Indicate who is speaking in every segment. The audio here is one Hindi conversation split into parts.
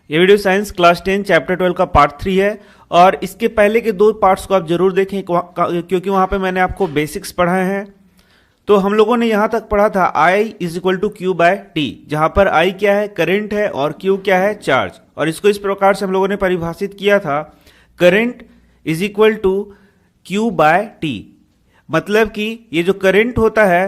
Speaker 1: ये वीडियो साइंस क्लास 10 चैप्टर 12 का पार्ट 3 है और इसके पहले के दो पार्ट्स को आप जरूर देखें क्योंकि वहां पे मैंने आपको बेसिक्स पढ़ाए हैं। तो हम लोगों ने यहां तक पढ़ा था I is equal to Q by T, जहां पर I क्या है, करंट है, और Q क्या है, चार्ज। और इसको इस प्रकार से हम लोगों ने परिभाषित किया था, current is equal to Q by T. मतलब कि ये जो करंट होता है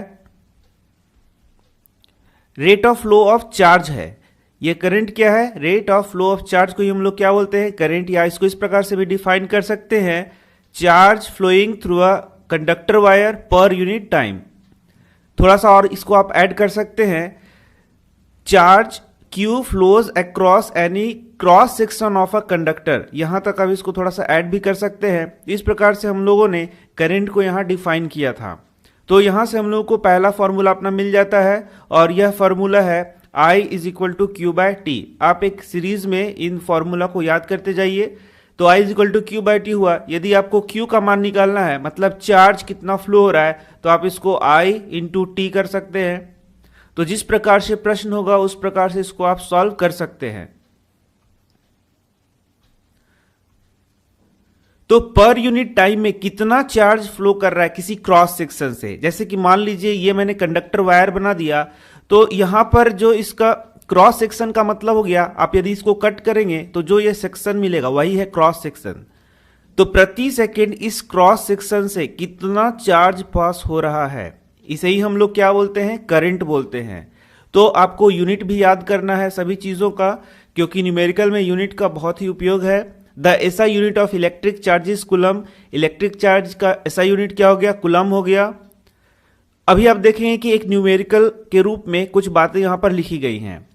Speaker 1: rate of flow of charge है। ये करंट क्या है, rate of flow of charge को ही हम लोग क्या बोलते हैं, करंट। या इसको इस प्रकार से भी डिफाइन कर सकते हैं, charge flowing through a conductor wire per unit time. थोड़ा सा और इसको आप ऐड कर सकते हैं, charge Q flows across any cross section of a conductor. यहां तक आप इसको थोड़ा सा ऐड भी कर सकते हैं। इस प्रकार से हम लोगों ने करंट को यहां डिफाइन किया था। तो यहां से हम लोगों को पहला फॉर्मूला अपना मिल जाता है और यह फॉर्मूला है I is equal to Q by T. आप एक सीरीज में इन फॉर्मूला को याद करते जाइए। तो I is equal to Q by T हुआ। यदि आपको Q का मान निकालना है, मतलब चार्ज कितना फ्लो हो रहा है, तो आप इसको I इंटू टी कर सकते हैं। तो जिस प्रकार से प्रश्न होगा उस प्रकार से इसको आप सॉल्व कर सकते हैं। तो पर यूनिट टाइम में कितना चार्ज फ्लो कर रहा है किसी क्रॉस सेक्शन से। जैसे कि मान लीजिए ये मैंने कंडक्टर वायर बना दिया, तो यहां पर जो इसका क्रॉस सेक्शन का मतलब हो गया, आप यदि इसको कट करेंगे तो जो ये सेक्शन मिलेगा वही है क्रॉस सेक्शन। तो प्रति सेकेंड इस क्रॉस सेक्शन से कितना चार्ज पास हो रहा है, इसे ही हम लोग क्या बोलते हैं, करंट बोलते हैं। तो आपको यूनिट भी याद करना है सभी चीजों का, क्योंकि न्यूमेरिकल में यूनिट का बहुत ही उपयोग है। The SI unit of electric charge is coulomb. Electric charge का एसआई यूनिट क्या हो गया, कूलम हो गया। अभी आप देखेंगे कि एक न्यूमेरिकल के रूप में कुछ बातें यहां पर लिखी गई हैं।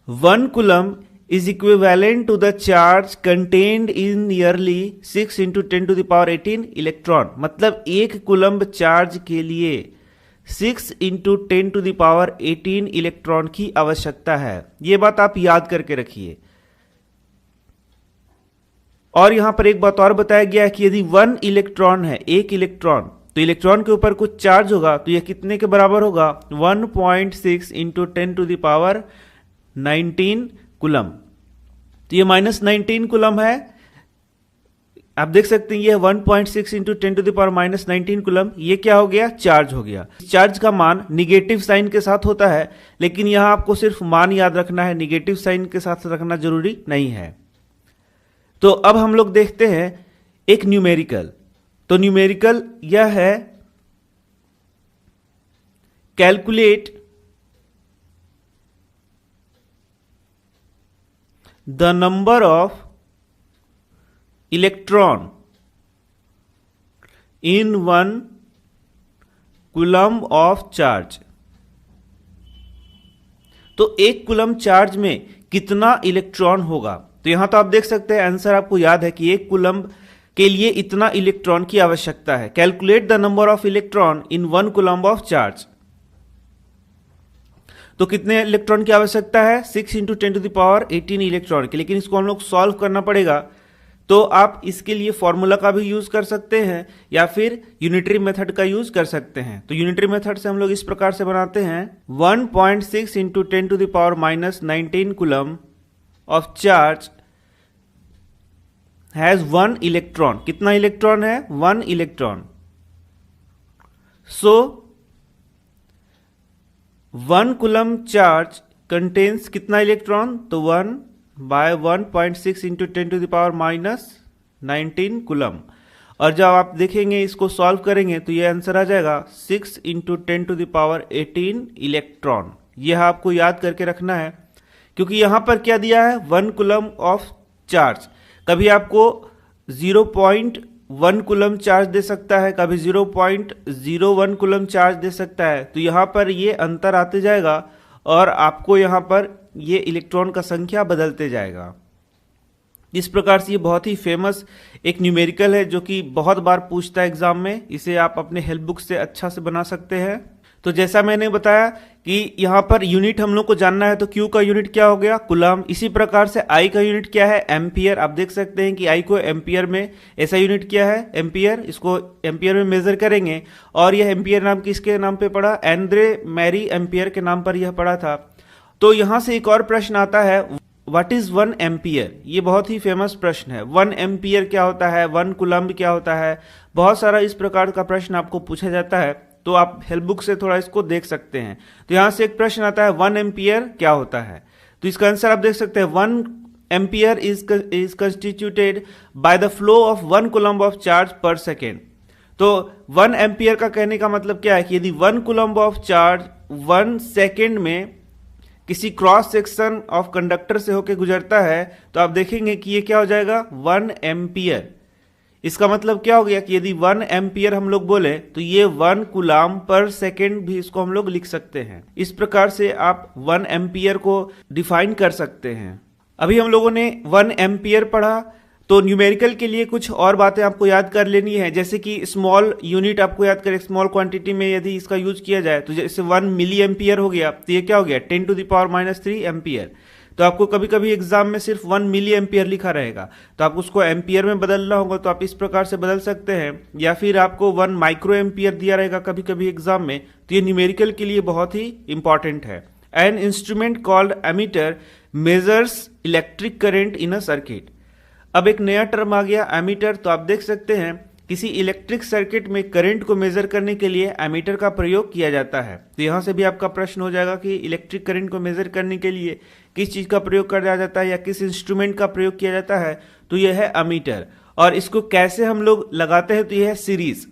Speaker 1: 1 coulomb is equivalent to the charge contained in nearly 6 into 10 to the power 18 electron. मतलब 1 कूलम चार्ज के लिए 6 into 10 to the power 18 electron की आवश्यकता है। यह बात आप याद करके रखिए। और यहां पर एक बात और बताया गया है कि यदि 1 इलेक्ट्रॉन है, 1 इलेक्ट्रॉन, तो इलेक्ट्रॉन के ऊपर कुछ चार्ज होगा, तो यह कितने के बराबर होगा, 1.6 into 10 to the power 19 coulomb. तो ये -19 कूलम है। आप देख सकते हैं ये 1.6 into 10 to the power -19 coulomb. ये क्या हो गया, चार्ज हो गया। चार्ज का मान निगेटिव साइन के साथ होता है, लेकिन यहां आपको सिर्फ मान याद रखना है, निगेटिव साइन के साथ रखना जरूरी नहीं है। तो अब हम लोग देखते हैं एक न्यूमेरिकल। तो न्यूमेरिकल यह है, calculate the number of electron in 1 coulomb of charge. तो 1 कूलम चार्ज में कितना इलेक्ट्रॉन होगा। तो यहां तो आप देख सकते हैं आंसर आपको याद है कि 1 कूलम के लिए इतना इलेक्ट्रॉन की आवश्यकता है। Calculate the number of electron in 1 coulomb of charge. तो कितने इलेक्ट्रॉन की आवश्यकता है, 6 into 10 to the power 18 electron की। लेकिन इसको हम लोग सॉल्व करना पड़ेगा, तो आप इसके लिए फॉर्मूला का भी यूज कर सकते हैं या फिर यूनिटरी मेथड का यूज कर सकते हैं। तो यूनिटरी मेथड से हम लोग इस प्रकार से बनाते हैं, 1.6 into 10 to the power -19 coulomb of charge has 1 electron. कितना इलेक्ट्रॉन है, 1 electron. So 1 coulomb charge contains कितना इलेक्ट्रॉन, तो 1 by 1.6 into 10 to the power -19 coulomb. और जब आप देखेंगे इसको सॉल्व करेंगे तो यह आंसर आ जाएगा 6 into 10 to the power 18 electron. यह आपको याद करके रखना है, क्योंकि यहां पर क्या दिया है, 1 कूलम ऑफ चार्ज। कभी आपको 0.1 कूलम चार्ज दे सकता है, कभी 0.01 कूलम चार्ज दे सकता है। तो यहां पर ये अंतर आते जाएगा और आपको यहां पर ये इलेक्ट्रॉन का संख्या बदलते जाएगा। इस प्रकार से ये बहुत ही फेमस एक न्यूमेरिकल है जो कि बहुत बार पूछता है एग्जाम में। इसे आप अपने हेल्प बुक से अच्छा से बना सकते हैं। तो जैसा मैंने बताया कि यहां पर यूनिट हम लोग को जानना है, तो Q का यूनिट क्या हो गया, कूलम। इसी प्रकार से I का यूनिट क्या है, एम्पियर। आप देख सकते हैं कि I को एम्पियर में, ऐसा यूनिट क्या है, एम्पियर। इसको एम्पियर में मेजर करेंगे और यह एम्पियर नाम किसके नाम पे पड़ा, एंड्रे मैरी एम्पियर के नाम पर यह पड़ा था। तो यहां से एक और प्रश्न आता है, व्हाट इज 1 एम्पियर? ये बहुत ही फेमस प्रश्न है। 1 एम्पियर क्या होता है, 1 कूलम्ब क्या होता है, बहुत सारा इस प्रकार का प्रश्न आपको पूछा जाता है, तो आप हेल्प बुक से थोड़ा इसको देख सकते हैं। तो यहां से एक प्रश्न आता है 1 एम्पियर क्या होता है, तो इसका आंसर आप देख सकते हैं 1 ampere is constituted by the flow of 1 coulomb of charge पर सेकेंड। तो 1 एम्पियर का कहने का मतलब क्या है कि यदि 1 कूलम्ब ऑफ चार्ज 1 सेकेंड में किसी क्रॉस सेक्शन ऑफ कंडक्टर से होकर गुजरता है, तो आप देखेंगे कि ये क्या हो जाएगा 1 एम्पियर। इसका मतलब क्या हो गया कि यदि 1 एम्पियर हम लोग बोले तो ये 1 कूलम्ब पर सेकेंड भी इसको हम लोग लिख सकते हैं। इस प्रकार से आप 1 एम्पियर को डिफाइन कर सकते हैं। अभी हम लोगों ने 1 एम्पियर पढ़ा, तो न्यूमेरिकल के लिए कुछ और बातें आपको याद कर लेनी है, जैसे कि स्मॉल यूनिट आपको याद करें, स्मॉल क्वांटिटी में यदि इसका यूज किया जाए तो जैसे 1 मिली एम्पियर हो गया, तो ये क्या हो गया 10⁻³ एम्पियर। तो आपको कभी कभी एग्जाम में सिर्फ 1 मिली एम्पियर लिखा रहेगा, तो आपको उसको एम्पियर में बदलना होगा, तो आप इस प्रकार से बदल सकते हैं। या फिर आपको 1 माइक्रो एम्पियर दिया रहेगा कभी कभी एग्जाम में, तो ये न्यूमेरिकल के लिए बहुत ही इंपॉर्टेंट है। An instrument called ammeter measures electric current in a circuit. अब एक नया टर्म आ गया एमीटर। तो आप देख सकते हैं किसी इलेक्ट्रिक सर्किट में करंट को मेजर करने के लिए एमीटर का प्रयोग किया जाता है। तो यहां से भी आपका प्रश्न हो जाएगा कि इलेक्ट्रिक करंट को मेजर करने के लिए किस चीज का प्रयोग किया जाता है या किस इंस्ट्रूमेंट का प्रयोग किया जाता है, तो यह है एमीटर। और इसको कैसे हम लोग लगाते हैं, तो यह है सीरीज।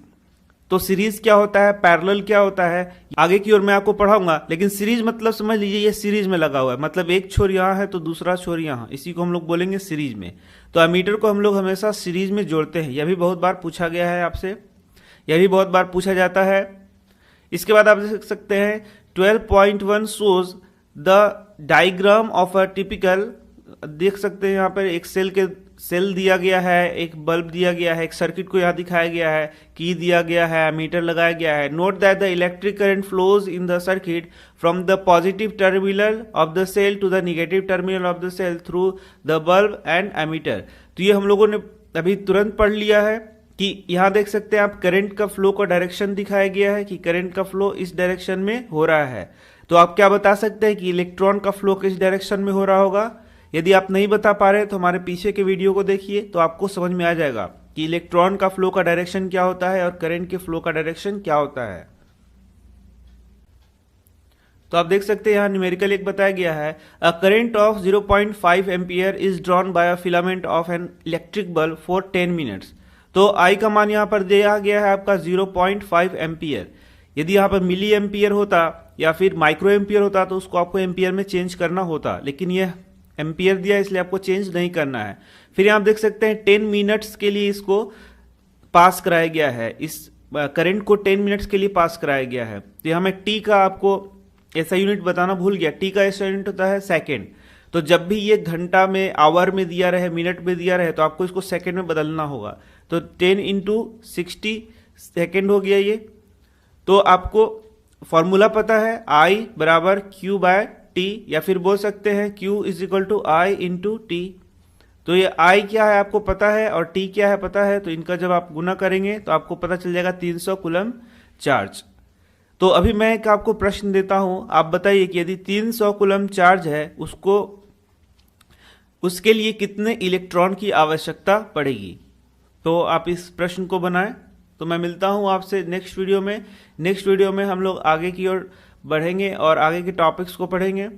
Speaker 1: तो सीरीज क्या होता है, पैरेलल क्या होता है, आगे की ओर मैं आपको पढ़ाऊंगा, लेकिन सीरीज मतलब समझ लीजिए ये सीरीज में लगा हुआ है, मतलब एक छोर यहाँ है तो दूसरा छोर यहाँ, इसी को हम लोग बोलेंगे सीरीज में। तो एमीटर को हम लोग हमेशा सीरीज में जोड़ते हैं। यह भी बहुत बार पूछा गया है आपसे, यह भी बहुत बार पूछा जाता है। इसके बाद आप देख सकते हैं 12.1 shows the diagram of a typical. देख सकते हैं यहाँ पर एक सेल दिया गया है, एक बल्ब दिया गया है, एक सर्किट को यहाँ दिखाया गया है, की दिया गया है, मीटर लगाया गया है। Note that the electric current flows in the circuit from the positive terminal of the cell to the negative terminal of the cell through the bulb and ammeter. तो ये हम लोगों ने अभी तुरंत पढ़ लिया है कि यहाँ देख सकते हैं आप करंट का फ्लो का डायरेक्शन दिखाया गया है कि करंट का फ्लो इस डायरेक्शन में हो रहा है। तो आप क्या बता सकते हैं कि इलेक्ट्रॉन का फ्लो किस डायरेक्शन में हो रहा होगा। यदि आप नहीं बता पा रहे तो हमारे पीछे के वीडियो को देखिए, तो आपको समझ में आ जाएगा कि इलेक्ट्रॉन का फ्लो का डायरेक्शन क्या होता है और करंट के फ्लो का डायरेक्शन क्या होता है। तो आप देख सकते हैं यहाँ न्यूमेरिकल एक बताया गया है, a current of 0.5 ampere is drawn by a filament of an electric bulb for 10 minutes. तो आई का मान यहाँ पर दिया गया है आपका 0.5 एम्पियर। यदि यहाँ पर मिली एम्पियर होता या फिर माइक्रो एम्पियर होता तो उसको आपको एम्पियर में चेंज करना होता, लेकिन यह एम्पियर दिया इसलिए आपको चेंज नहीं करना है। फिर यहाँ आप देख सकते हैं 10 मिनट्स के लिए इसको पास कराया गया है, इस करंट को 10 मिनट्स के लिए पास कराया गया है। तो यहाँ मैं टी का आपको ऐसा यूनिट बताना भूल गया, टी का ऐसा यूनिट होता है सेकेंड। तो जब भी ये घंटा में, आवर में दिया रहे, मिनट में दिया रहे, तो आपको इसको सेकेंड में बदलना होगा। तो 10 × 60 सेकेंड हो गया ये। तो आपको फॉर्मूला पता है, I = Q/T, या फिर बोल सकते हैं Q = I × T। तो ये I क्या है आपको पता है और T क्या है पता है, तो इनका जब आप गुना करेंगे तो आपको पता चल जाएगा 300 कूलम चार्ज। तो अभी मैं एक आपको प्रश्न देता हूं, आप बताइए कि यदि 300 कूलम चार्ज है, उसके लिए कितने इलेक्ट्रॉन की आवश्यकता पड़ेगी। तो आप इस प्रश्न को बनाएं। तो मैं मिलता हूं आपसे नेक्स्ट वीडियो में। नेक्स्ट वीडियो में हम लोग आगे की ओर बढ़ेंगे और आगे के टॉपिक्स को पढ़ेंगे।